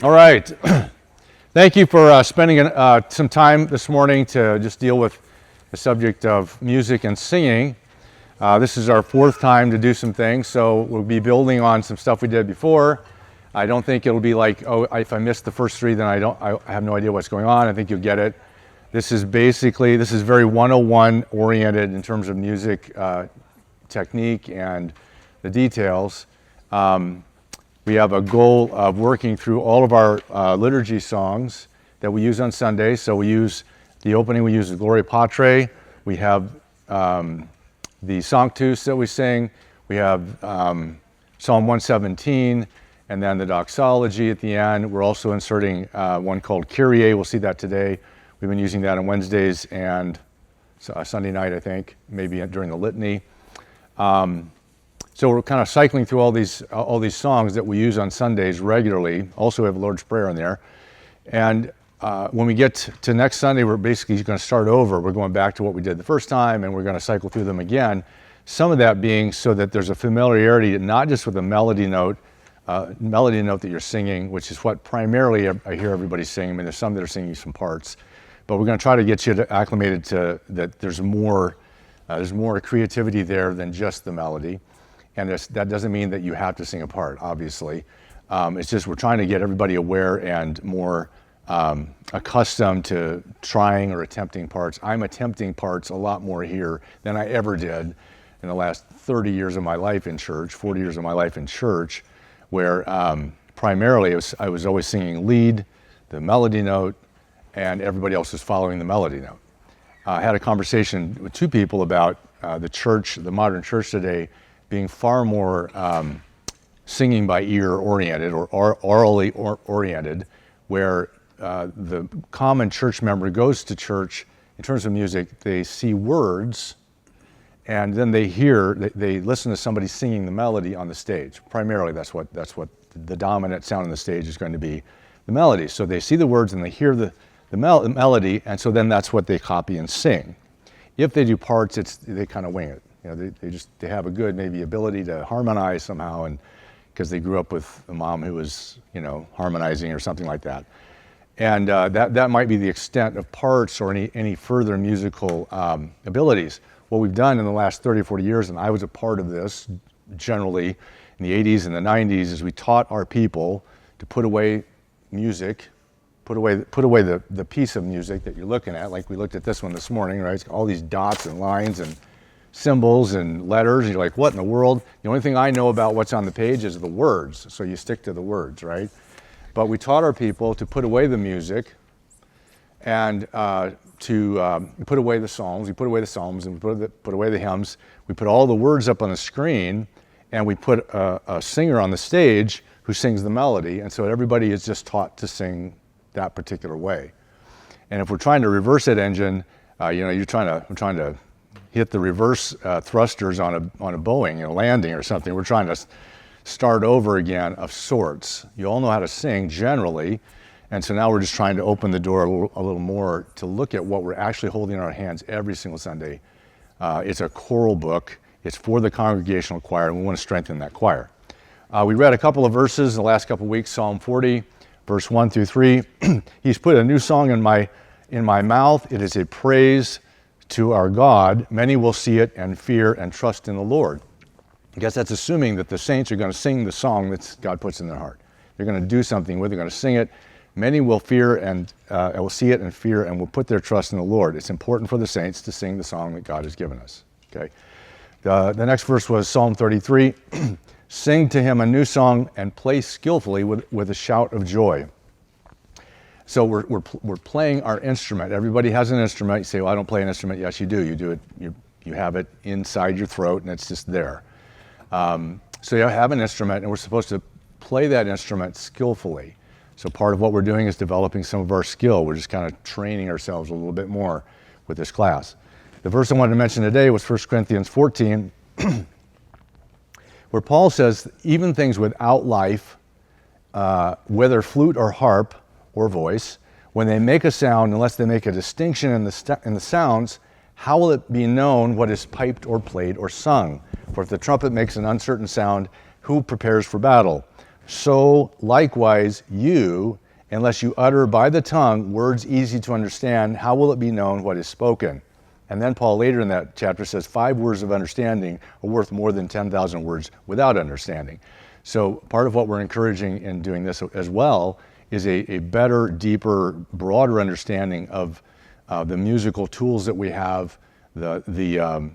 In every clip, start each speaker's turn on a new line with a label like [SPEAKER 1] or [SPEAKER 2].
[SPEAKER 1] All right. Thank you for spending some time this morning to just deal with the subject of music and singing. This is our fourth time to do some things, so we'll be building on some stuff we did before. I don't think it'll be like, oh, if I missed the first three, then I have no idea what's going on. I think you'll get it. This is very 101 oriented in terms of music technique and the details. We have a goal of working through all of our liturgy songs that we use on Sunday. So we use the opening, we use the Gloria Patri. We have the Sanctus that we sing. We have Psalm 117, and then the doxology at the end. We're also inserting one called Kyrie. We'll see that today. We've been using that on Wednesdays and Sunday night, I think, maybe during the litany. So we're kind of cycling through all these songs that we use on Sundays regularly. Also, we have Lord's Prayer in there. And when we get to next Sunday, we're basically going to start over. We're going back to what we did the first time, and we're going to cycle through them again. Some of that being so that there's a familiarity, not just with the melody note that you're singing, which is what primarily I hear everybody sing. I mean, there's some that are singing some parts, but we're going to try to get you acclimated to that. There's more creativity there than just the melody. And that doesn't mean that you have to sing a part, obviously. It's just we're trying to get everybody aware and more accustomed to trying or attempting parts. I'm attempting parts a lot more here than I ever did in the last 30 years of my life in church, 40 years of my life in church, where primarily I was always singing lead, the melody note, and everybody else was following the melody note. I had a conversation with two people about the modern church today, being far more singing by ear oriented or orally oriented, where the common church member goes to church. In terms of music, they see words, and then they listen to somebody singing the melody on the stage. Primarily, that's what the dominant sound on the stage is going to be, the melody. So they see the words and they hear the melody, and so then that's what they copy and sing. If they do parts, they kind of wing it. You know, they have a good maybe ability to harmonize somehow, and because they grew up with a mom who was, harmonizing or something like that. And that might be the extent of parts or any further musical abilities. What we've done in the last 30 or 40 years, and I was a part of this generally in the 80s and the 90s, is we taught our people to put away music, put away the piece of music that you're looking at, like we looked at this one this morning, right? It's all these dots and lines and symbols and letters, and you're like, what in the world? The only thing I know about what's on the page is the words, so you stick to the words, right? But we taught our people to put away the music and to put away the psalms. We put away the psalms and we put away the hymns. We put all the words up on the screen, and we put a singer on the stage who sings the melody, and so everybody is just taught to sing that particular way. And if we're trying to reverse that engine, we're trying to hit the reverse thrusters on a Boeing, landing or something. We're trying to start over again of sorts. You all know how to sing generally, and so now we're just trying to open the door a little more to look at what we're actually holding in our hands every single Sunday. It's a choral book. It's for the congregational choir, and we want to strengthen that choir. We read a couple of verses in the last couple of weeks, Psalm 40, verse 1 through 3. He's put a new song in my mouth. It is a praise to our God. Many will see it and fear and trust in the Lord. I guess that's assuming that the saints are going to sing the song that God puts in their heart. They're going to do something with it. They're going to sing it. Many will fear and will see it and fear and will put their trust in the Lord. It's important for the saints to sing the song that God has given us. Okay. The next verse was Psalm 33. Sing to him a new song and play skillfully with a shout of joy. So we're playing our instrument. Everybody has an instrument. You say, well, I don't play an instrument. Yes, you do. You do it. You have it inside your throat, and it's just there. So you have an instrument, and we're supposed to play that instrument skillfully. So part of what we're doing is developing some of our skill. We're just kind of training ourselves a little bit more with this class. The verse I wanted to mention today was 1 Corinthians 14, where Paul says, even things without life, whether flute or harp, or voice, when they make a sound, unless they make a distinction in the sounds, how will it be known what is piped or played or sung? For if the trumpet makes an uncertain sound, who prepares for battle? So likewise you, unless you utter by the tongue words easy to understand, how will it be known what is spoken? And then Paul later in that chapter says 5 words of understanding are worth more than 10,000 words without understanding. So part of what we're encouraging in doing this as well is a better, deeper, broader understanding of the musical tools that we have, the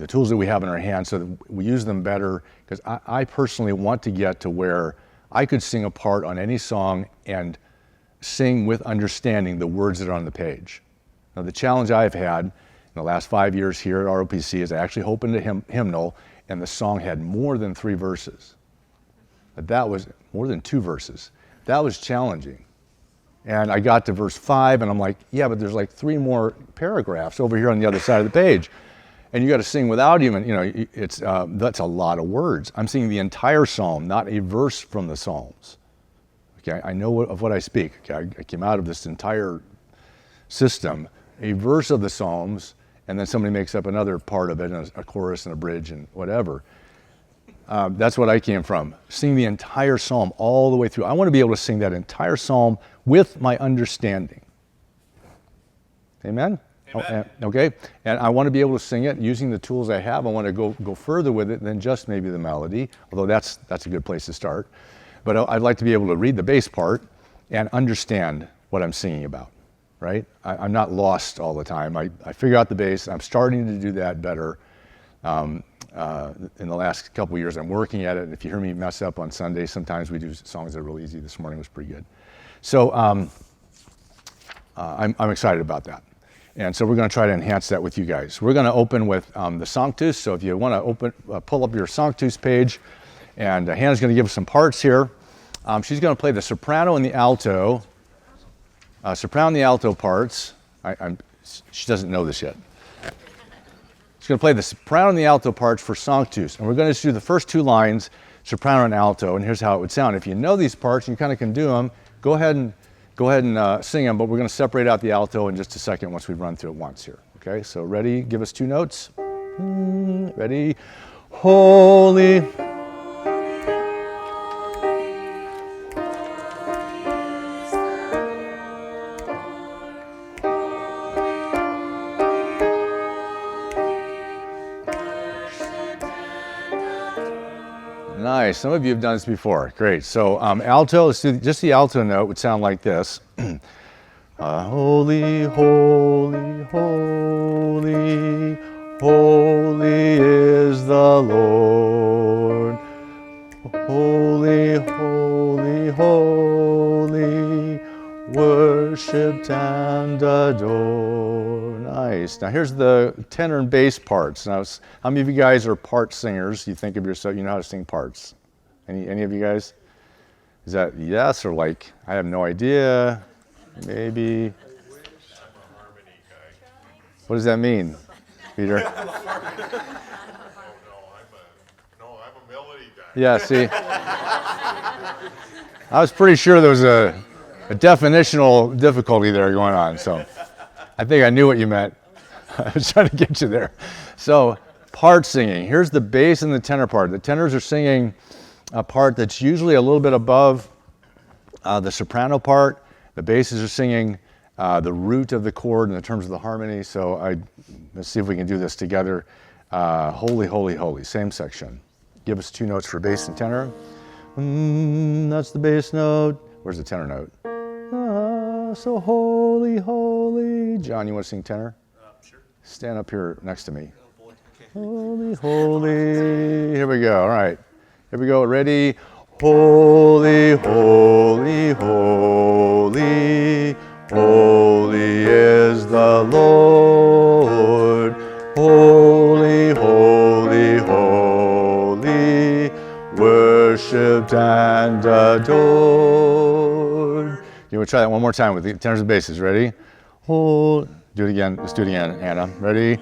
[SPEAKER 1] tools that we have in our hands, so that we use them better. Because I personally want to get to where I could sing a part on any song and sing with understanding the words that are on the page. Now, the challenge I've had in the last 5 years here at ROPC is I actually opened a hymnal and the song had more than 3 verses. But that was more than 2 verses. That was challenging. And I got to verse 5 and I'm like, yeah, but there's like 3 more paragraphs over here on the other side of the page. And you got to sing without even, that's a lot of words. I'm singing the entire psalm, not a verse from the Psalms. Okay, I know of what I speak. Okay, I came out of this entire system, a verse of the Psalms, and then somebody makes up another part of it, and a chorus and a bridge and whatever. That's what I came from. Sing the entire psalm all the way through. I want to be able to sing that entire psalm with my understanding. Amen?
[SPEAKER 2] Amen.
[SPEAKER 1] Okay, and I want to be able to sing it using the tools I have. I want to go further with it than just maybe the melody, although that's a good place to start. But I'd like to be able to read the bass part and understand what I'm singing about, right? I'm not lost all the time. I figure out the bass. I'm starting to do that better. In the last couple of years, I'm working at it. If you hear me mess up on Sunday, sometimes we do songs that are really easy. This morning was pretty good. So I'm excited about that. And so we're going to try to enhance that with you guys. We're going to open with the Sanctus. So if you want to pull up your Sanctus page, and Hannah's going to give us some parts here. She's going to play the soprano and the alto. Soprano and the alto parts. She doesn't know this yet. She's going to play the soprano and the alto parts for Sanctus. And we're going to do the first 2 lines, soprano and alto, and here's how it would sound. If you know these parts, you kind of can do them, go ahead and sing them, but we're going to separate out the alto in just a second once we run through it once here. Okay, so ready? Give us 2 notes. Ready? Holy. Nice. Some of you have done this before. Great. So alto, let's do just the alto note would sound like this. Holy, holy, holy, holy is the Lord. Holy, holy, holy, worshipped and adored. Nice. Now here's the tenor and bass parts. Now, how many of you guys are part singers? You think of yourself, you know how to sing parts? Any of you guys? Is that yes or like, I have no idea? Maybe.
[SPEAKER 2] I'm a harmony guy.
[SPEAKER 1] What does that mean, Peter?
[SPEAKER 2] I'm a melody guy.
[SPEAKER 1] Yeah, see. I was pretty sure there was a definitional difficulty there going on, so I think I knew what you meant. I was trying to get you there. So, part singing. Here's the bass and the tenor part. The tenors are singing a part that's usually a little bit above the soprano part. The basses are singing the root of the chord in the terms of the harmony. So let's see if we can do this together. Holy, holy, holy. Same section. Give us 2 notes for bass and tenor. That's the bass note. Where's the tenor note? So holy, holy. John, you want to sing tenor?
[SPEAKER 2] Sure.
[SPEAKER 1] Stand up here next to me.
[SPEAKER 2] Oh boy. Okay.
[SPEAKER 1] Holy, holy. Here we go. All right. Here we go. Ready? Holy, holy, holy. Holy is the Lord. Holy, holy, holy. Worshipped and adored. You want to try that one more time with the tenors and basses. Ready? Do it again. Let's do it again, Anna. Ready?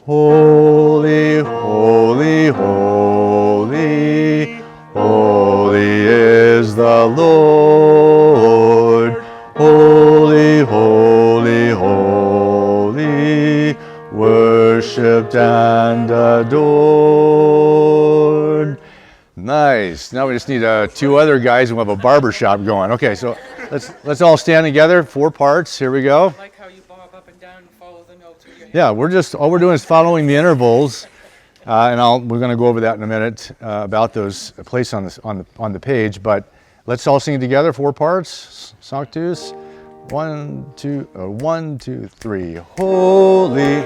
[SPEAKER 1] Holy, holy, holy. Holy is the Lord. Holy, holy, holy. Worshipped and adored. Nice. Now we just need two other guys and we'll have a barber shop going. Okay, so let's all stand together. 4 parts. Here we go.
[SPEAKER 3] I like how you bob up and down and follow the notes with your hand.
[SPEAKER 1] Yeah, all we're doing is following the intervals, and we're going to go over that in a minute about those placed on the page. But let's all sing it together. 4 parts. Sanctus. 1, 2, 1, 2, 3. Holy.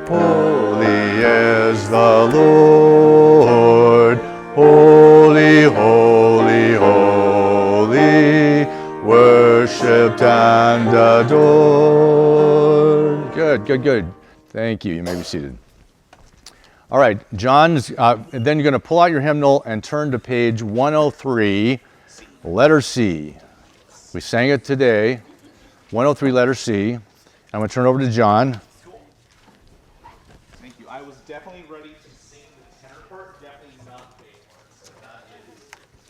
[SPEAKER 1] Holy is the Lord, holy, holy, holy, worshipped and adored. Good, good, good. Thank you. You may be seated. All right, John's, and then you're going to pull out your hymnal and turn to page 103, letter C. We sang it today, 103, letter C. I'm going to turn it over to John.
[SPEAKER 4] I was definitely ready to sing the tenor part, definitely not the bass part. So that is,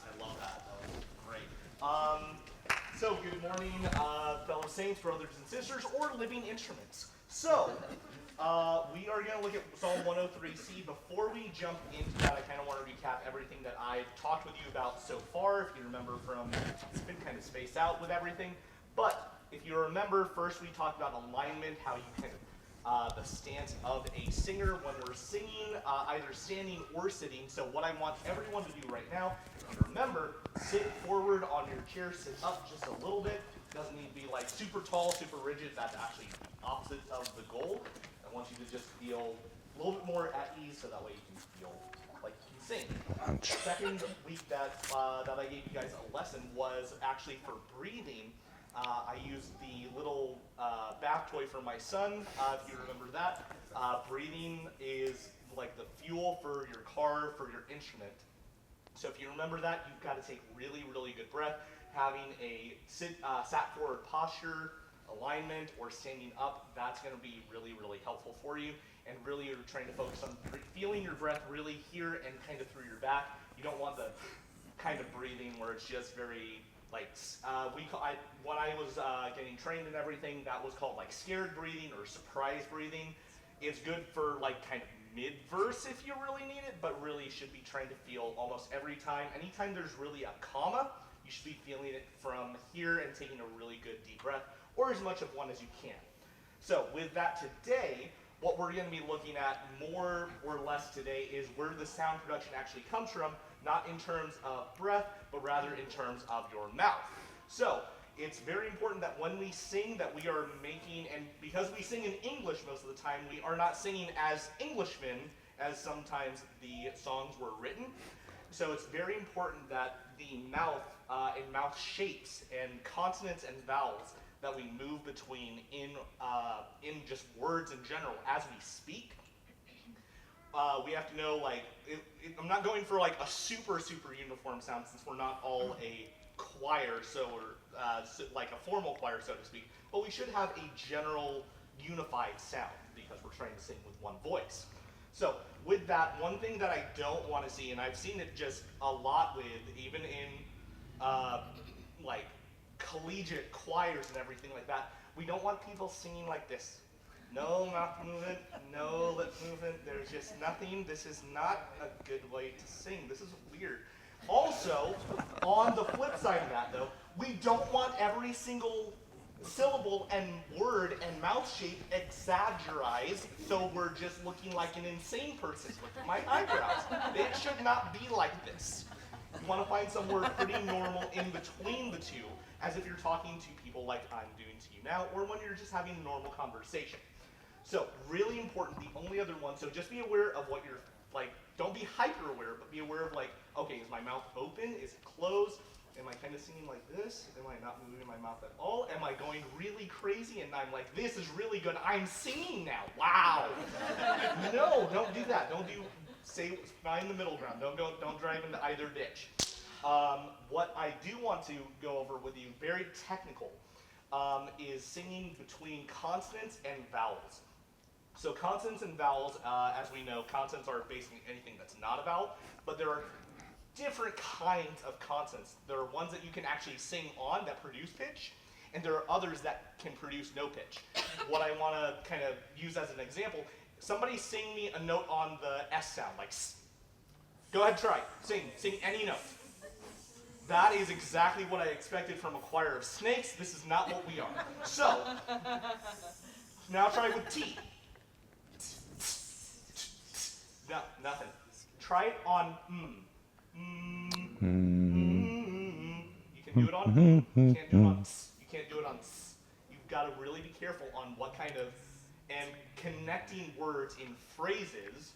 [SPEAKER 4] I love that. That was great. So good morning, fellow saints, brothers and sisters, or living instruments. So we are going to look at Psalm 103C. Before we jump into that, I kind of want to recap everything that I've talked with you about so far. If you remember from, it's been kind of spaced out with everything. But if you remember, first we talked about alignment, how you kind of the stance of a singer when we're singing, either standing or sitting. So what I want everyone to do right now, and remember, sit forward on your chair, sit up just a little bit. Doesn't need to be like super tall, super rigid. That's actually the opposite of the goal. I want you to just feel a little bit more at ease so that way you can feel like you can sing. Second week that I gave you guys a lesson was actually for breathing. I used the little bath toy for my son, if you remember that. Breathing is like the fuel for your car, for your instrument. So if you remember that, you've got to take really, really good breath. Having a sat forward posture, alignment, or standing up, that's going to be really, really helpful for you. And really you're trying to focus on feeling your breath really here and kind of through your back. You don't want the kind of breathing where it's just very like when I was getting trained and everything, that was called like scared breathing or surprise breathing. It's good for like kind of mid-verse if you really need it, but really you should be trying to feel almost every time. Anytime there's really a comma, you should be feeling it from here and taking a really good deep breath, or as much of one as you can. So with that today, what we're going to be looking at more or less today is where the sound production actually comes from, not in terms of breath, but rather in terms of your mouth. So it's very important that when we sing that we are making, and because we sing in English most of the time, we are not singing as Englishmen as sometimes the songs were written. So it's very important that the mouth and mouth shapes and consonants and vowels that we move between in just words in general as we speak. We have to know, like, I'm not going for like a super uniform sound since we're not all a choir, like a formal choir, so to speak. But we should have a general unified sound because we're trying to sing with one voice. So with that, one thing that I don't want to see, and I've seen it just a lot with, even in like collegiate choirs and everything like that, we don't want people singing like this. No mouth movement, no lip movement, there's just nothing. This is not a good way to sing. This is weird. Also, on the flip side of that though, we don't want every single syllable and word and mouth shape exaggerized, so we're just looking like an insane person with my eyebrows. It should not be like this. You want to find somewhere pretty normal in between the two, as if you're talking to people like I'm doing to you now, or when you're just having a normal conversation. So really important, the only other one, so just be aware of what you're, like, don't be hyper aware, but be aware of like, okay, is my mouth open? Is it closed? Am I kind of singing like this? Am I not moving my mouth at all? Am I going really crazy and I'm like, this is really good, I'm singing now, wow. No, don't do that. Find the middle ground. Don't drive into either ditch. What I do want to go over with you, very technical, is singing between consonants and vowels. So consonants and vowels, as we know, consonants are basically anything that's not a vowel, but there are different kinds of consonants. There are ones that you can actually sing on that produce pitch, and there are others that can produce no pitch. What I want to kind of use as an example, somebody sing me a note on the S sound, like S. Go ahead, try. Sing any note. That is exactly what I expected from a choir of snakes. This is not what we are. So, now try with T. No, nothing. Try it on You can do it on You can't do it on You can't do it on You've got to really be careful on what kind of, and connecting words in phrases,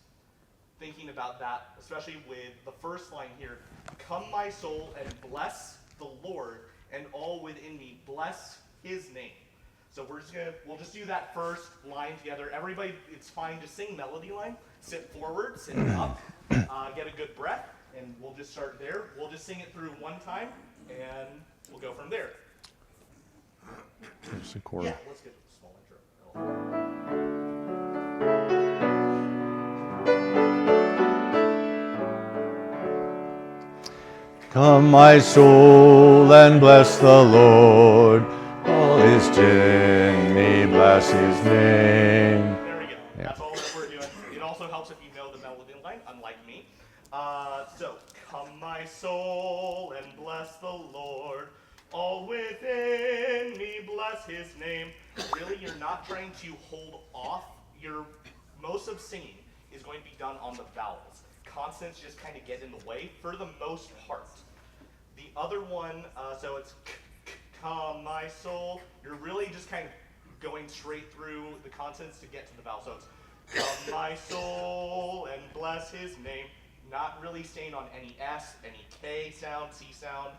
[SPEAKER 4] thinking about that, especially with the first line here. Come my soul and bless the Lord, and all within me bless his name. So we'll just do that first line together. Everybody, it's fine to sing melody line. Sit forward, sit up, get a good breath, and we'll just start there. We'll just sing it through one time, and we'll go from there.
[SPEAKER 1] Just a chord.
[SPEAKER 4] Yeah, let's get a small intro.
[SPEAKER 1] Come, my soul, and bless the Lord. All is in me, bless his name.
[SPEAKER 4] There we go. Yeah. That's all that we're doing. It also helps if you know the melody line, unlike me. So, come, my soul, and bless the Lord. All within me, bless his name. Really, you're not trying to hold off. Most of singing is going to be done on the vowels. Consonants just kind of get in the way for the most part. The other one, so it's come my soul. You're really just kind of going straight through the consonants to get to the vowel. So it's come my soul and bless his name. Not really staying on any S, any K sound, C sound.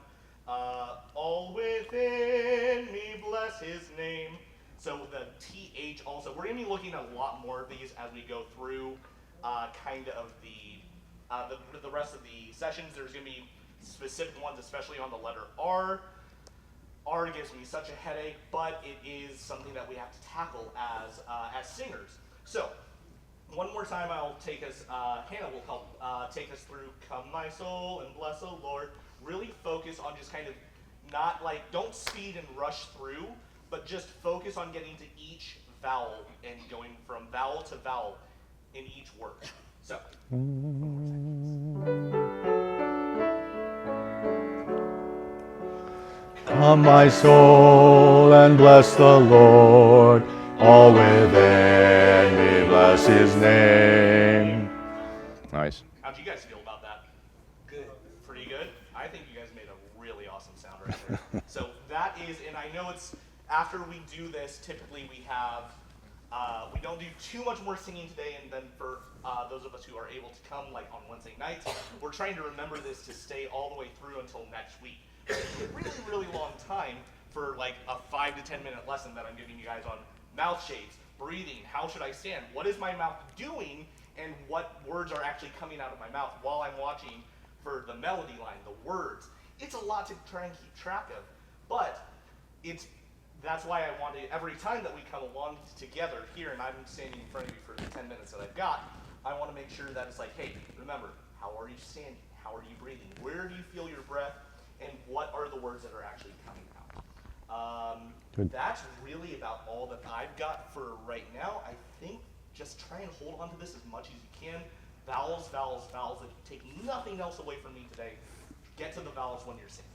[SPEAKER 4] All within me bless his name. So the TH also. We're going to be looking at a lot more of these as we go through kind of the rest of the sessions. There's going to be specific ones, especially on the letter R. R gives me such a headache, but it is something that we have to tackle as singers. So, one more time I'll take us, Hannah will help take us through Come My Soul and Bless the Lord. Really focus on just kind of not like, don't speed and rush through, but just focus on getting to each vowel and going from vowel to vowel in each word. So.
[SPEAKER 1] Come, my soul, and bless the Lord. All within me, bless his name. Nice.
[SPEAKER 4] How'd you guys feel about that? Good. Pretty good? I think you guys made a really awesome sound right there. So that is, and I know it's, after we do this, typically we have, we don't do too much more singing today, and then for those of us who are able to come, like on Wednesday nights, we're trying to remember this to stay all the way through until next week. It's a really, really long time for like a 5 to 10 minute lesson that I'm giving you guys on mouth shapes, breathing, how should I stand, what is my mouth doing, and what words are actually coming out of my mouth while I'm watching for the melody line, the words. It's a lot to try and keep track of, but that's why I want to, every time that we come along together here, and I'm standing in front of you for the 10 minutes that I've got, I want to make sure that it's like, hey, remember, how are you standing? How are you breathing? Where do you feel your breath? And what are the words that are actually coming out? That's really about all that I've got for right now. I think just try and hold on to this as much as you can. Vowels, vowels, vowels. If you take nothing else away from me today, get to the vowels when you're singing.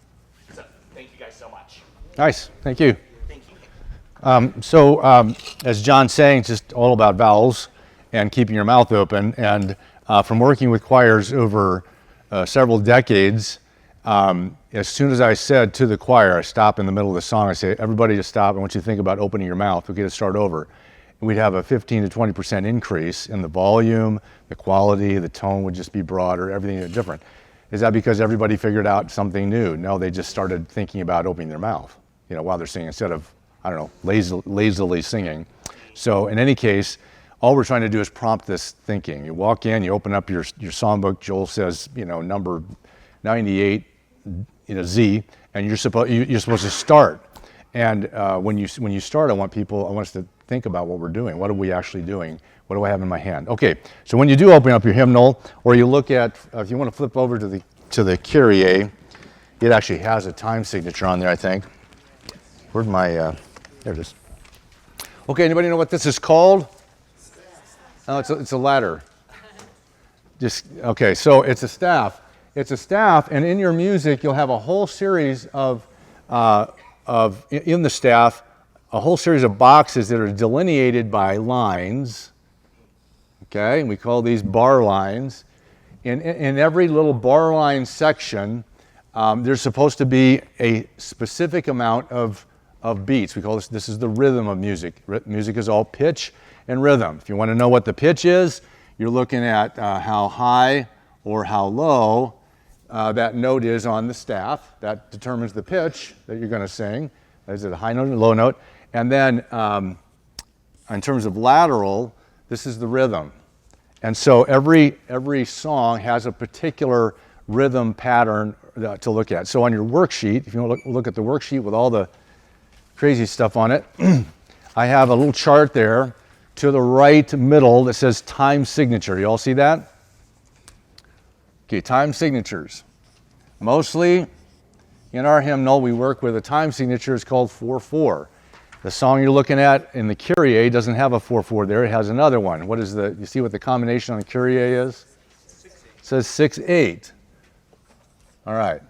[SPEAKER 4] So, thank you guys so much.
[SPEAKER 1] Nice. Thank you.
[SPEAKER 4] Thank you.
[SPEAKER 1] As John's saying, it's just all about vowels and keeping your mouth open. And from working with choirs over several decades, as soon as I said to the choir, I stop in the middle of the song, I say, everybody just stop. I want you to think about opening your mouth. We'll get to start over. And we'd have a 15 to 20% increase in the volume, the quality, the tone would just be broader, everything is different. Is that because everybody figured out something new? No, they just started thinking about opening their mouth, while they're singing instead of, lazily singing. So in any case, all we're trying to do is prompt this thinking. You walk in, you open up your songbook. Joel says, number 98, Z, and you're supposed to start. And when you start, I want us to think about what we're doing. What are we actually doing? What do I have in my hand? Okay, so when you do open up your hymnal, or you look at, if you want to flip over to the Kyrie, it actually has a time signature on there, I think. Where'd my, there it is. Okay, anybody know what this is called? Oh, it's a ladder. Just, okay, so it's a staff. It's a staff, and in your music, you'll have a whole series in the staff, a whole series of boxes that are delineated by lines. Okay, and we call these bar lines. In every little bar line section, there's supposed to be a specific amount of beats. We call this is the rhythm of music. Music is all pitch and rhythm. If you want to know what the pitch is, you're looking at how high or how low that note is on the staff. That determines the pitch that you're going to sing. Is it a high note or a low note? And then in terms of lateral, this is the rhythm. And so every song has a particular rhythm pattern to look at. So on your worksheet, if you want to look at the worksheet with all the crazy stuff on it, I have a little chart there to the right middle that says time signature. You all see that? Okay, time signatures. Mostly in our hymnal, we work with a time signature. It's called 4/4. The song you're looking at in the Kyrie doesn't have a 4/4 there. It has another one. What is you see what the combination on the Kyrie is? 6/8. It says 6/8. All right.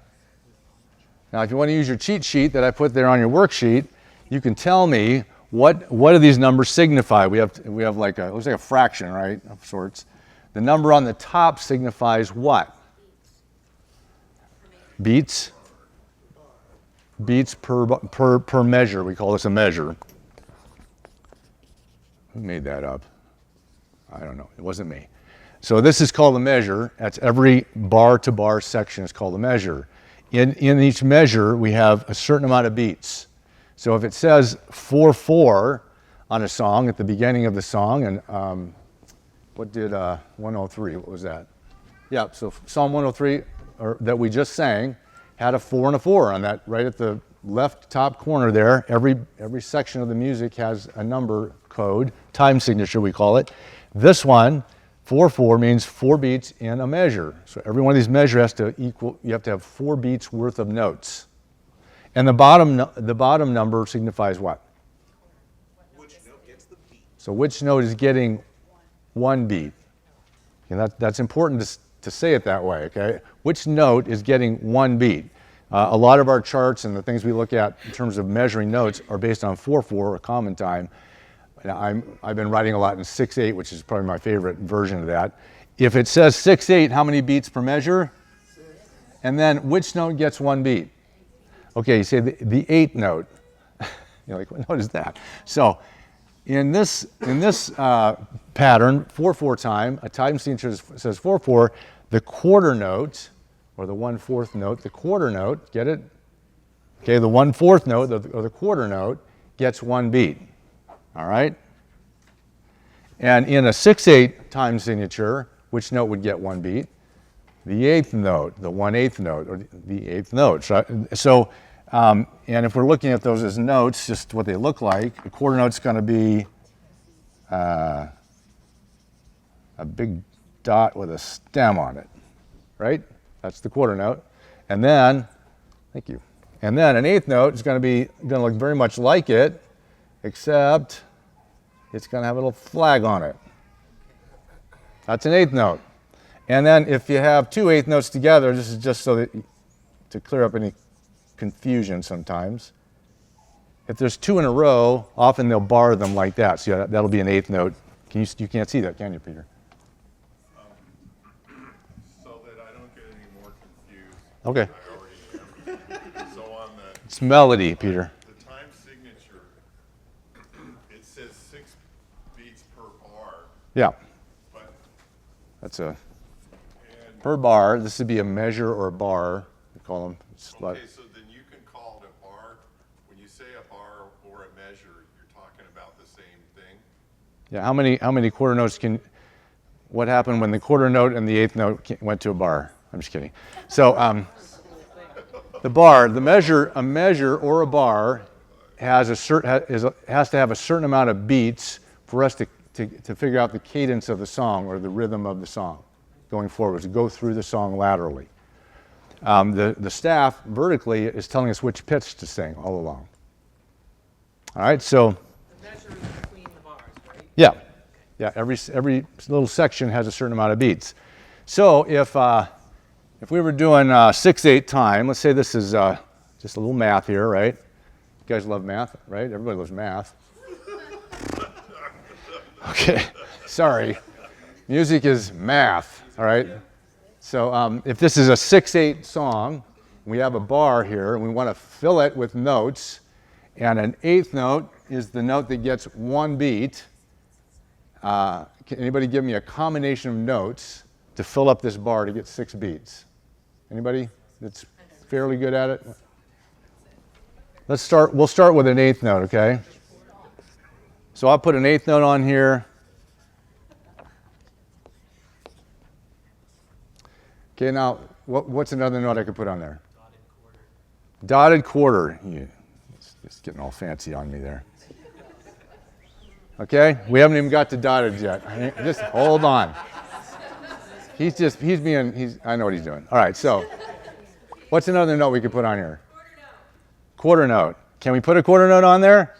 [SPEAKER 1] Now, if you want to use your cheat sheet that I put there on your worksheet, you can tell me what do these numbers signify. We have like it looks like a fraction, right, of sorts. The number on the top signifies what? Beats. Beats per measure. We call this a measure. Who made that up? I don't know. It wasn't me. So this is called a measure. That's every bar to bar section is called a measure. In each measure, we have a certain amount of beats. So if it says 4/4 on a song at the beginning of the song, and what did 103? What was that? Yeah. So Psalm 103, that we just sang, had a 4 and a 4 on that, right at the left top corner there. Every section of the music has a number code, time signature we call it. This one, 4/4, means 4 beats in a measure. So every one of these measures has to equal. You have to have 4 beats worth of notes. And the bottom number signifies what?
[SPEAKER 4] Which note gets the beat?
[SPEAKER 1] So which note is getting 1 beat? And that's important to say it that way, okay? Which note is getting 1 beat? A lot of our charts and the things we look at in terms of measuring notes are based on 4/4, a common time. And I've been writing a lot in 6/8, which is probably my favorite version of that. If it says 6/8, how many beats per measure? 6. And then which note gets 1 beat? Okay, you say the 8th note. You're like, what note is that? So in this pattern, 4/4 time, a time signature says 4/4, the quarter note, or the 1/4 note, the quarter note, get it? Okay, the 1/4 note, or the quarter note, gets 1 beat. All right? And in a 6/8 time signature, which note would get 1 beat? The 8th note, the 1/8 note, or the 8th note. So, and if we're looking at those as notes, just what they look like, the quarter note's going to be a big dot with a stem on it, right? That's the quarter note. And then, thank you. And then an 8th note is going to look very much like it, except it's going to have a little flag on it. That's an 8th note. And then if you have 2 8th notes together, this is just so that to clear up any confusion sometimes. If there's 2 in a row, often they'll bar them like that. So yeah, that'll be an 8th note. You can't see that, can you, Peter?
[SPEAKER 2] So that I don't get any more confused.
[SPEAKER 1] Okay.
[SPEAKER 2] I already am. So on
[SPEAKER 1] It's melody, Peter.
[SPEAKER 2] the time signature, it says 6 beats per bar,
[SPEAKER 1] Yeah,
[SPEAKER 2] but,
[SPEAKER 1] that's a
[SPEAKER 2] and,
[SPEAKER 1] per bar. This would be a measure or a bar. We call them.
[SPEAKER 2] okay, so then you can call it a bar. When you say a bar or a measure, you're talking about the same thing?
[SPEAKER 1] Yeah, how many quarter notes what happened when the quarter note and the 8th note went to a bar? I'm just kidding. So the bar, a measure or a bar has has to have a certain amount of beats for us to figure out the cadence of the song or the rhythm of the song going forward, to go through the song laterally. The staff vertically is telling us which pitch to sing all along. All right, so
[SPEAKER 3] The measure is between the bars, right?
[SPEAKER 1] yeah, every little section has a certain amount of beats. So if we were doing 6/8 time, let's say this is just a little math here, right? You guys love math, right? Everybody loves math. Okay, sorry. Music is math, all right? So if this is a 6/8 song, we have a bar here, and we want to fill it with notes, and an eighth note is the note that gets one beat. Can anybody give me a combination of notes to fill up this bar to get 6 beats? Anybody that's fairly good at it? We'll start with an eighth note, okay? So I'll put an eighth note on here. Okay, now what's another note I could put on there? Dotted quarter. It's getting all fancy on me there. Okay, we haven't even got to dotted yet. Just hold on. I know what he's doing. All right, so what's another note we could put on here? Quarter note. Can we put a quarter note on there?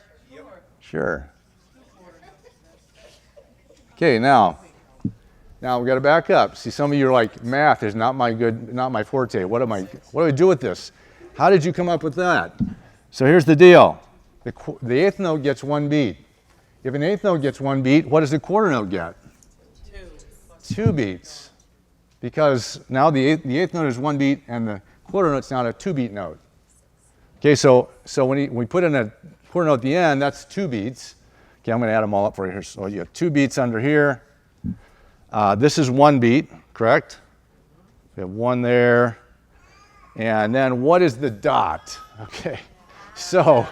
[SPEAKER 1] Sure. Okay, now we got to back up. See, some of you are like, math is not my forte. What do I do with this? How did you come up with that? So here's the deal. The eighth note gets one beat. If an eighth note gets one beat, what does the quarter note get? 2 beats. Because now the eighth note is one beat, and the quarter note's now a 2-beat note. Okay, so when we put in a quarter note at the end, that's 2 beats. Okay, I'm going to add them all up for you here. So you have 2 beats under here. This is 1 beat, correct? We have 1 there. And then what is the dot? Okay, so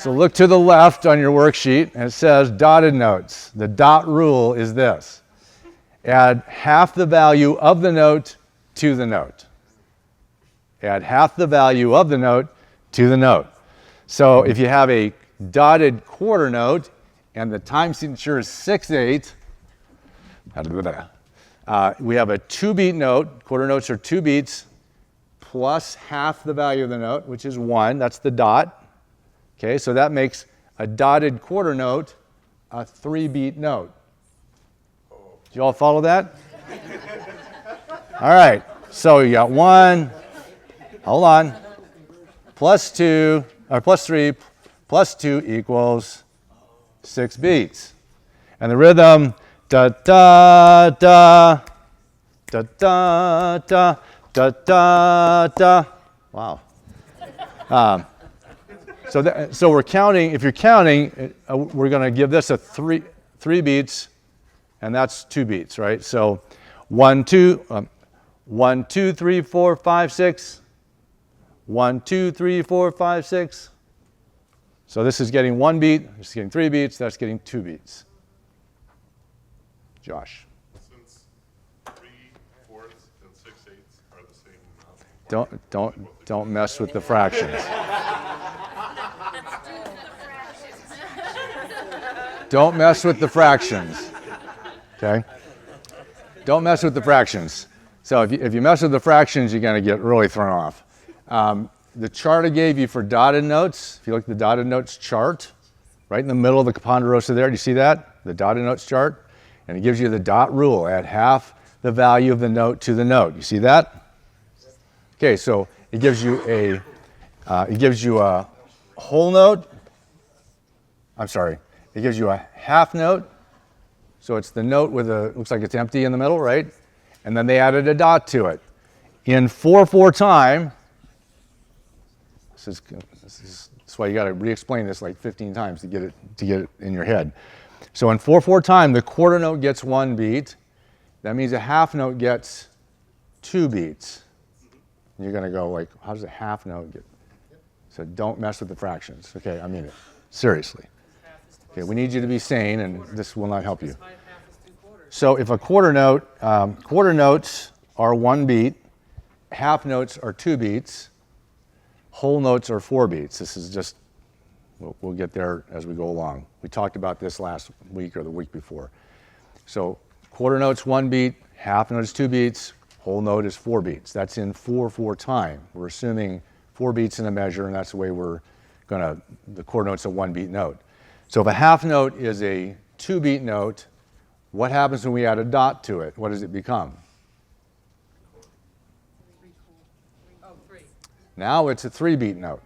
[SPEAKER 1] look to the left on your worksheet, and it says dotted notes. The dot rule is this. Add half the value of the note to the note. Add half the value of the note to the note. So if you have a dotted quarter note and the time signature is 6/8, we have a 2-beat note. Quarter notes are 2 beats plus half the value of the note, which is 1. That's the dot. Okay, so that makes a dotted quarter note a 3-beat note. Did you all follow that? All right, so you got 1, hold on, plus 2, or plus 3, plus 2 equals 6 beats. And the rhythm, da da da, da da da, da da da. Wow. So we're counting. If you're counting, we're going to give this a 3 beats, and that's 2 beats, right? So 1, 2, 1, 2, 3, 4, 5, 6. 1, 2, 3, 4, 5, 6. So this is getting 1 beat. This is getting 3 beats. That's getting 2 beats. Josh.
[SPEAKER 2] Since 3/4 and 6/8 are the same.
[SPEAKER 1] Don't mess with the fractions. Don't mess with the fractions. Okay? Don't mess with the fractions. So if you mess with the fractions, you're going to get really thrown off. The chart I gave you for dotted notes, if you look at the dotted notes chart, right in the middle of the Ponderosa there, do you see that? The dotted notes chart? And it gives you the dot rule. Add half the value of the note to the note. You see that? Okay, so it gives you a whole note. I'm sorry. It gives you a half note. So it's the note with looks like it's empty in the middle, right? And then they added a dot to it. In 4/4 time, that's why you got to re-explain this like 15 times to get it in your head. So in 4/4 time, the quarter note gets 1 beat. That means a half note gets 2 beats. And you're going to go like, how does a half note get? So don't mess with the fractions. Okay, I mean it. Seriously. Okay, we need you to be sane, and this will not help you. So if a quarter notes are 1 beat, half notes are 2 beats, whole notes are 4 beats. This is just, we'll get there as we go along. We talked about this last week or the week before. So quarter note's 1 beat, half note is 2 beats, whole note is 4 beats. That's in 4/4 time. We're assuming 4 beats in a measure, and that's the way the quarter note's a 1-beat note. So if a half note is a 2-beat note, what happens when we add a dot to it? What does it become? Now it's a 3-beat note.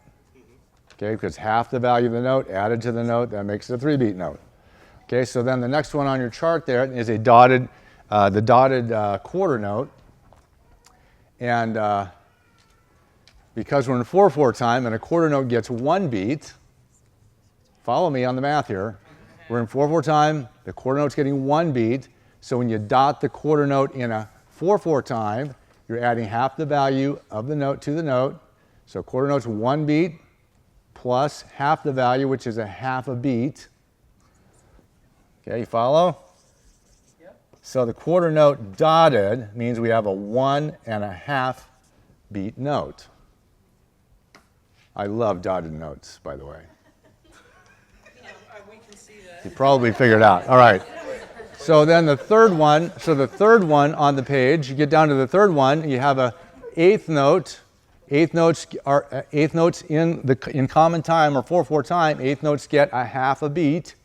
[SPEAKER 1] Okay, because half the value of the note added to the note, that makes it a 3-beat note. Okay, so then the next one on your chart there is a dotted, the dotted quarter note. And because we're in 4/4 time and a quarter note gets 1 beat, follow me on the math here. We're in 4/4 time, the quarter note's getting 1 beat. So when you dot the quarter note in a 4/4 time, you're adding half the value of the note to the note. So quarter note's 1 beat plus half the value, which is a half a beat. Okay, you follow?
[SPEAKER 3] Yep.
[SPEAKER 1] So the quarter note dotted means we have a 1.5 beat note. I love dotted notes, by the way.
[SPEAKER 3] We can see that.
[SPEAKER 1] You probably figured out. All right. So then the third one, on the page, you get down to the third one, you have a eighth note. Eighth notes in common time or 4/4 time, eighth notes get a half a beat.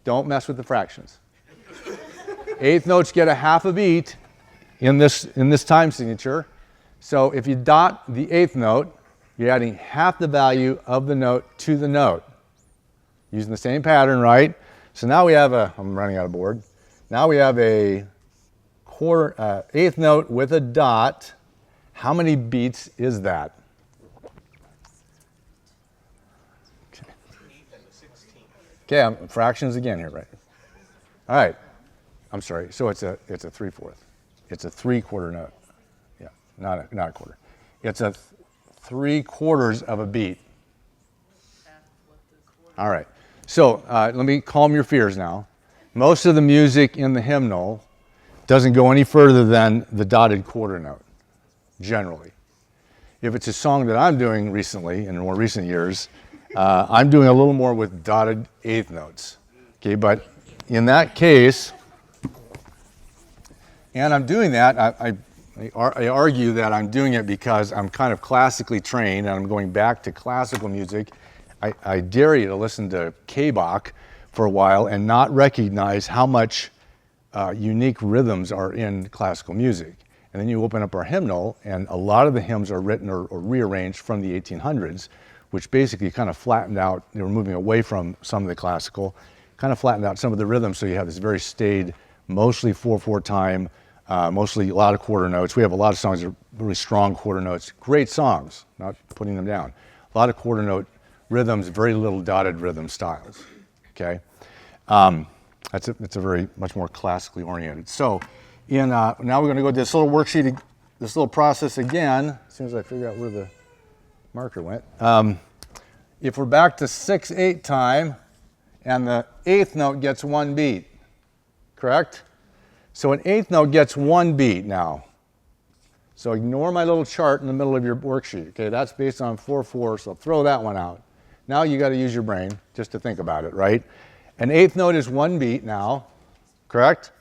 [SPEAKER 1] Don't mess with the fractions. Eighth notes get a half a beat in this time signature. So if you dot the eighth note, you're adding half the value of the note to the note. Using the same pattern, right? So now we have I'm running out of board. Now we have a eighth note with a dot. How many beats is that? Okay, fractions again here, right? All right. I'm sorry. So it's a 3/4. It's a 3/4 note. Yeah, not a quarter. It's a 3/4 of a beat. All right. So let me calm your fears now. Most of the music in the hymnal doesn't go any further than the dotted quarter note, generally. If it's a song that I'm doing recently, in more recent years, I'm doing a little more with dotted eighth notes. Okay, but in that case, and I'm doing that, I argue that I'm doing it because I'm kind of classically trained and I'm going back to classical music. I dare you to listen to K-Bach for a while and not recognize how much unique rhythms are in classical music. And then you open up our hymnal, and a lot of the hymns are written or rearranged from the 1800s, which basically kind of flattened out. They were moving away from some of the classical, kind of flattened out some of the rhythms, so you have this very staid, mostly 4/4 time, mostly a lot of quarter notes. We have a lot of songs that are really strong quarter notes. Great songs, not putting them down. A lot of quarter note rhythms, very little dotted rhythm styles. Okay, it's a very much more classically oriented. So, now we're going to go to this little worksheet, this little process again. As soon as I figure out where the marker went. If we're back to 6/8 time, and the eighth note gets 1 beat, correct? So an eighth note gets 1 beat now. So ignore my little chart in the middle of your worksheet. Okay, that's based on 4/4, so throw that one out. Now you got to use your brain just to think about it, right? An eighth note is 1 beat now, correct?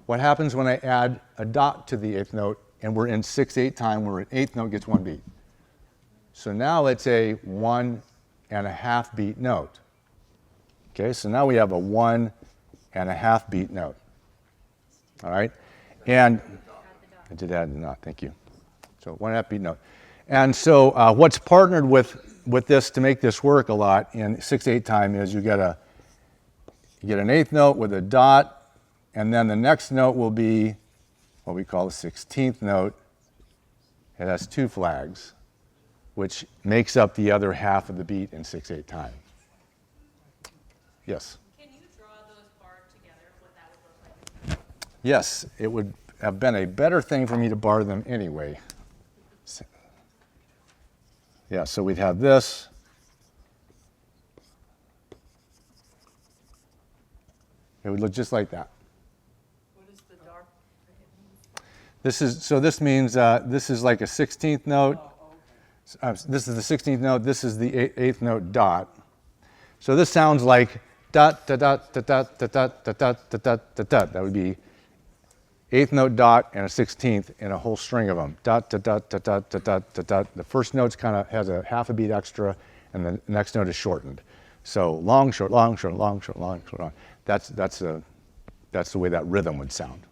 [SPEAKER 1] What happens when I add a dot to the eighth note and we're in 6/8 time where an eighth note gets 1 beat? So now it's a 1.5 beat note. Okay, so now we have a 1.5 beat note. All right, and I did add the dot, thank you. So 1.5 beat note. And so what's partnered with this to make this work a lot in 6/8 time is you get an eighth note with a dot, and then the next note will be what we call the 16th note. It has 2 flags, which makes up the other half of the beat in 6/8 time. Yes?
[SPEAKER 5] Can you draw those barred together, what that would look like?
[SPEAKER 1] Yes, it would have been a better thing for me to bar them anyway. Yeah, so we'd have this. It would look just like that.
[SPEAKER 3] What is the dark?
[SPEAKER 1] This means this is like a 16th note. This is the 16th note. This is the 8th note dot. So this sounds like dot dot dot dot dot dot dot dot dot dot dot dot. That would be 8th note dot and a 16th and a whole string of them. Dot dot dot dot dot dot dot dot dot. The first note's kind of has a half a beat extra, and the next note is shortened. So long, short, long, short, long, short, long, short, long. That's the way that rhythm would sound.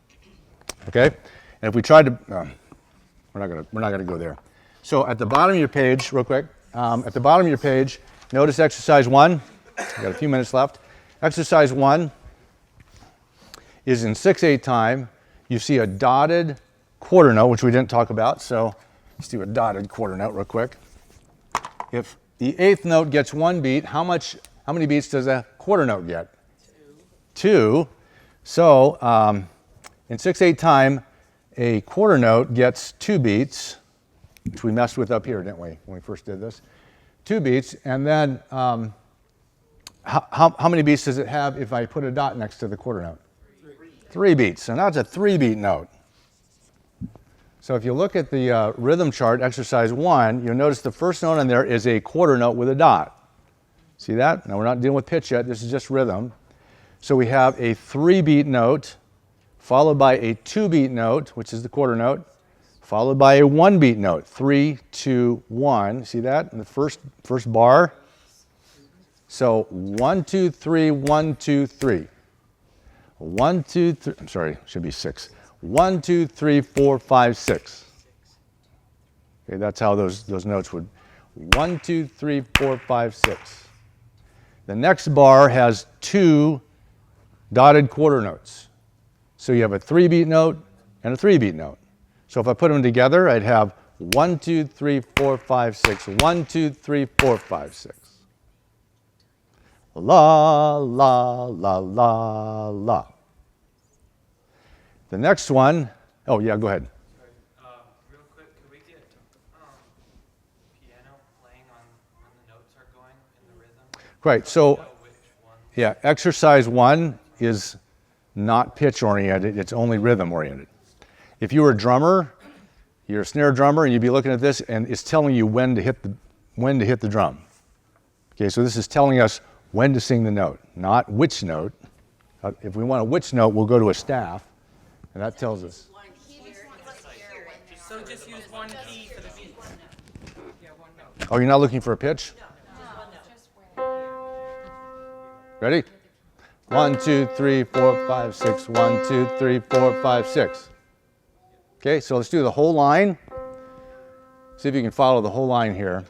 [SPEAKER 1] Okay, and if we tried to, we're not gonna go there. So at the bottom of your page, real quick, at the bottom of your page, notice exercise 1. We've got a few minutes left. Exercise 1 is in 6/8 time. You see a dotted quarter note, which we didn't talk about, so let's do a dotted quarter note real quick. If the 8th note gets 1 beat, how many beats does a quarter note get? 2. So in 6/8 time, a quarter note gets 2 beats, which we messed with up here, didn't we, when we first did this? 2 beats, and then how many beats does it have if I put a dot next to the quarter note? 3 beats. So now it's a 3-beat note. So if you look at the rhythm chart, exercise 1, you'll notice the first note on there is a quarter note with a dot. See that? Now we're not dealing with pitch yet. This is just rhythm. So we have a 3-beat note, followed by a 2-beat note, which is the quarter note, followed by a 1-beat note. 3, 2, 1. See that in the first bar? So 1, 2, 3, 1, 2, 3. 1, 2, 3. I'm sorry, it should be 6. 1, 2, 3, 4, 5, 6. Okay, that's how those notes would. 1, 2, 3, 4, 5, 6. The next bar has 2 dotted quarter notes. So you have a 3-beat note and a 3-beat note. So if I put them together, I'd have 1, 2, 3, 4, 5, 6. 1, 2, 3, 4, 5, 6. La, la, la, la, la. The next one, oh yeah, go ahead.
[SPEAKER 6] Real quick, could we get piano playing on when the notes are going in the rhythm?
[SPEAKER 1] Right, so
[SPEAKER 6] Know which one?
[SPEAKER 1] yeah, exercise 1 is not pitch oriented, it's only rhythm oriented. If you were a drummer, you're a snare drummer, and you'd be looking at this, and it's telling you when to hit the drum. Okay, so this is telling us when to sing the note, not which note. If we want a which note, we'll go to a staff, and that tells us.
[SPEAKER 3] So just use one key for the beat. Yeah, one note.
[SPEAKER 1] Oh, you're not looking for a pitch? Ready? 1, 2, 3, 4, 5, 6. 1, 2, 3, 4, 5, 6. Okay, so let's do the whole line. See if you can follow the whole line here.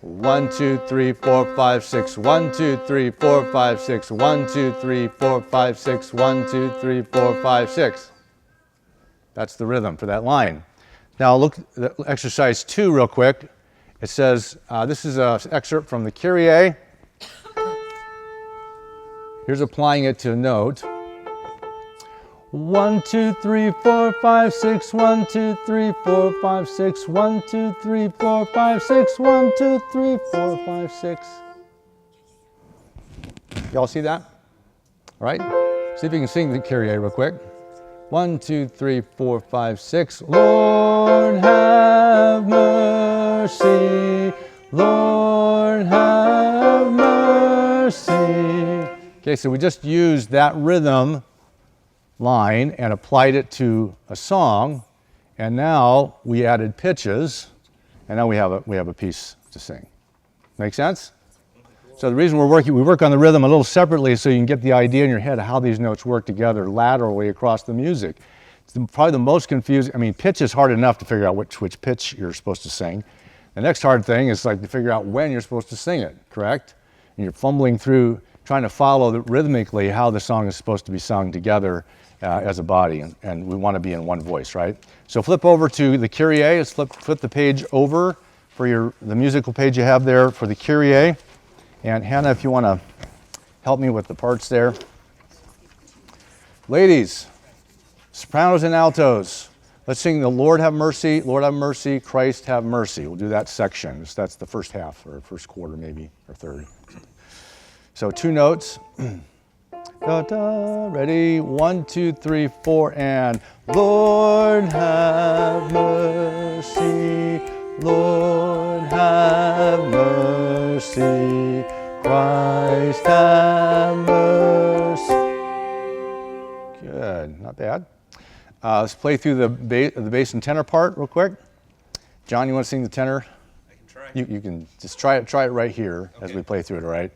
[SPEAKER 1] 1, 2, 3, 4, 5, 6. 1, 2, 3, 4, 5, 6. 1, 2, 3, 4, 5, 6. 1, 2, 3, 4, 5, 6. That's the rhythm for that line. Now look at exercise 2 real quick. It says, this is an excerpt from the Kyrie. Here's applying it to a note. 1, 2, 3, 4, 5, 6. 1, 2, 3, 4, 5, 6. 1, 2, 3, 4, 5, 6. 1, 2, 3, 4, 5, 6. Y'all see that? All right? See if you can sing the Kyrie real quick. 1, 2, 3, 4, 5, 6. Lord have mercy. Lord have mercy. Okay, so we just used that rhythm line and applied it to a song, and now we added pitches, and now we have a piece to sing. Make sense? So the reason we work on the rhythm a little separately so you can get the idea in your head of how these notes work together laterally across the music. It's probably the most confusing. I mean, pitch is hard enough to figure out which pitch you're supposed to sing. The next hard thing is like to figure out when you're supposed to sing it, correct? And you're fumbling through trying to follow rhythmically how the song is supposed to be sung together as a body, and we want to be in one voice, right? So flip over to the Kyrie. Let's flip the page over for the musical page you have there for the Kyrie. And Hannah, if you want to help me with the parts there. Ladies, sopranos and altos, let's sing the Lord have mercy, Christ have mercy. We'll do that section. That's the first half, or first quarter maybe, or third. So 2 notes. Da, da, ready? 1, 2, 3, 4, and Lord have mercy, Lord have mercy, Christ have mercy. Good, not bad. Let's play through the bass and tenor part real quick. John, you want to sing the tenor?
[SPEAKER 7] I can try.
[SPEAKER 1] You can just try it right here as
[SPEAKER 7] Okay.
[SPEAKER 1] we play through it, all right?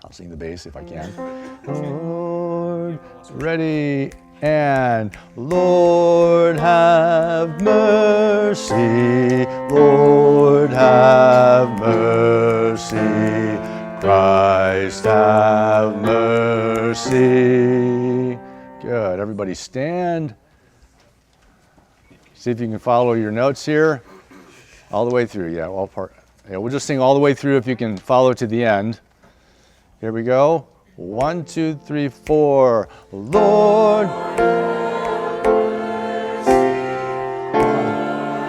[SPEAKER 1] I'll sing the bass if I can. Lord, ready, And Lord have mercy, Lord have mercy, Christ have mercy. Good. Everybody stand. See if you can follow your notes here. All the way through. Yeah, all part. Yeah, we'll just sing all the way through if you can follow to the end. Here we go. 1, 2, 3, 4. Lord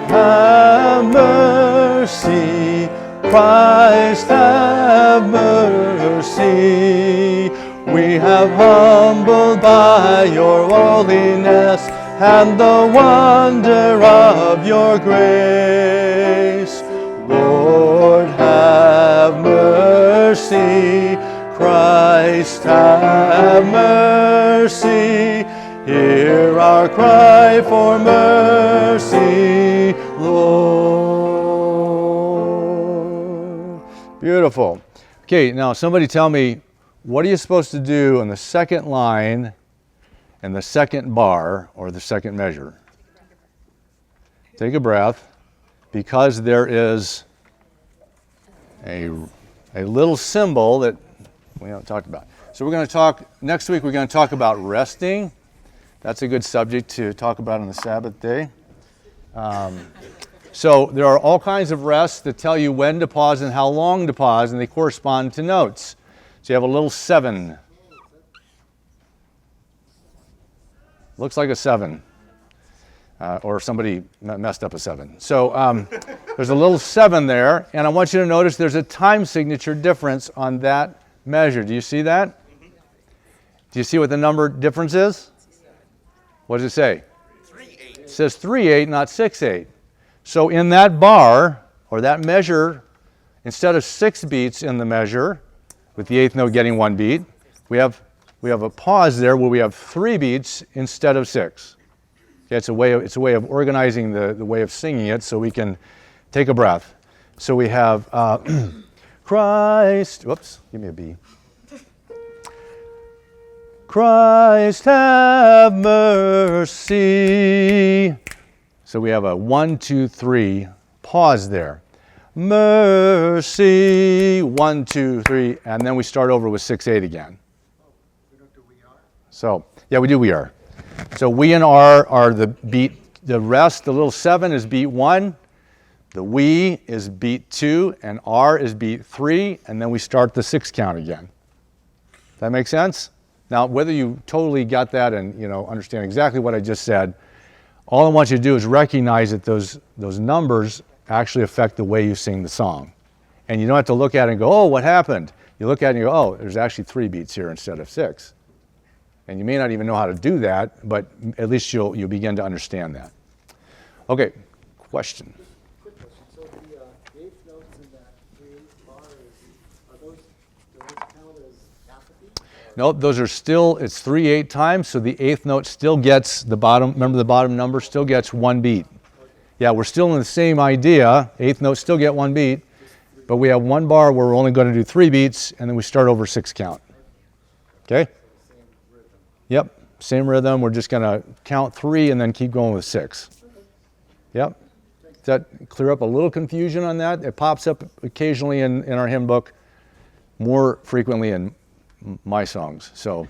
[SPEAKER 1] have mercy, Christ have mercy. We have humbled by your holiness and the wonder of your grace. Lord have mercy, Christ have mercy. Hear our cry for mercy, Lord. Beautiful. Okay, now somebody tell me, what are you supposed to do on the second line and the second bar or the second measure? Take a breath, because there is a little symbol that we haven't talked about. So we're going to talk, next week we're going to talk about resting. That's a good subject to talk about on the Sabbath day. So there are all kinds of rests that tell you when to pause and how long to pause, and they correspond to notes. So you have a little 7. Looks like a 7. Or somebody messed up a 7. So there's a little 7 there, and I want you to notice there's a time signature difference on that measure. Do you see that? Do you see what the number difference is? What does it say?
[SPEAKER 4] 3/8.
[SPEAKER 1] It says 3/8, not 6/8. So in that bar, or that measure, instead of 6 beats in the measure, with the 8th note getting 1 beat, we have a pause there where we have 3 beats instead of 6. Okay, it's a way of organizing the way of singing it so we can take a breath. So we have Christ, whoops, give me a B. Christ have mercy. So we have a 1, 2, 3 pause there. Mercy, 1, 2, 3, and then we start over with 6/8 again. So, yeah, we do we are. So we and are the beat, the rest, the little 7 is beat 1, the we is beat 2, and R is beat 3, and then we start the 6 count again. That make sense? Now, whether you totally got that and understand exactly what I just said, all I want you to do is recognize that those numbers actually affect the way you sing the song. And you don't have to look at it and go, oh, what happened? You look at it and you go, oh, there's actually 3 beats here instead of 6. And you may not even know how to do that, but at least you'll begin to understand that. Okay, question.
[SPEAKER 7] Quick question. So the eighth notes in that 3/8 bar, do those count as half a beat?
[SPEAKER 1] No, those are still, it's 3/8 times, so the 8th note still gets the bottom, remember the bottom number still gets 1 beat. Yeah, we're still in the same idea. 8th note still get 1 beat, but we have 1 bar where we're only going to do 3 beats, and then we start over 6 count. Okay? Yep, same rhythm. We're just going to count 3 and then keep going with 6. Yep. Does that clear up a little confusion on that? It pops up occasionally in our hymn book, more frequently in my songs. So